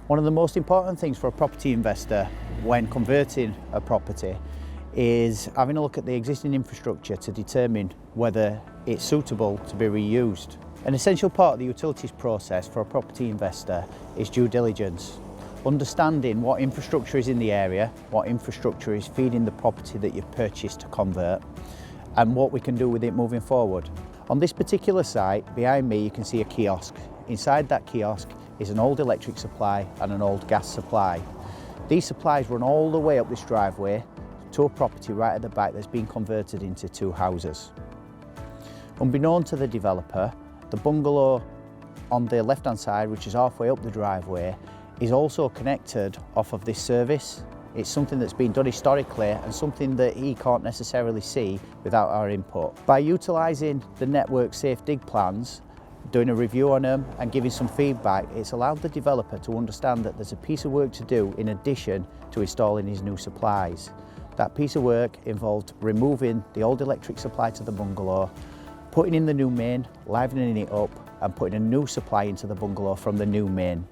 One of the most important things for a property investor when converting a property is having a look at the existing infrastructure to determine whether it's suitable to be reused. An essential part of the utilities process for a property investor is due diligence. Understanding what infrastructure is in the area, what infrastructure is feeding the property that you've purchased to convert, and what we can do with it moving forward. On this particular site, behind me you can see a kiosk. Inside that kiosk is an old electric supply and an old gas supply. These supplies run all the way up this driveway to a property right at the back that's been converted into 2 houses. Unbeknown to the developer, the bungalow on the left hand side, which is halfway up the driveway, is also connected off of this service. It's something that's been done historically and something that he can't necessarily see without our input. By utilising the network safe dig plans, doing a review on them and giving some feedback, it's allowed the developer to understand that there's a piece of work to do in addition to installing his new supplies. That piece of work involved removing the old electric supply to the bungalow, putting in the new main, livening it up and putting a new supply into the bungalow from the new main.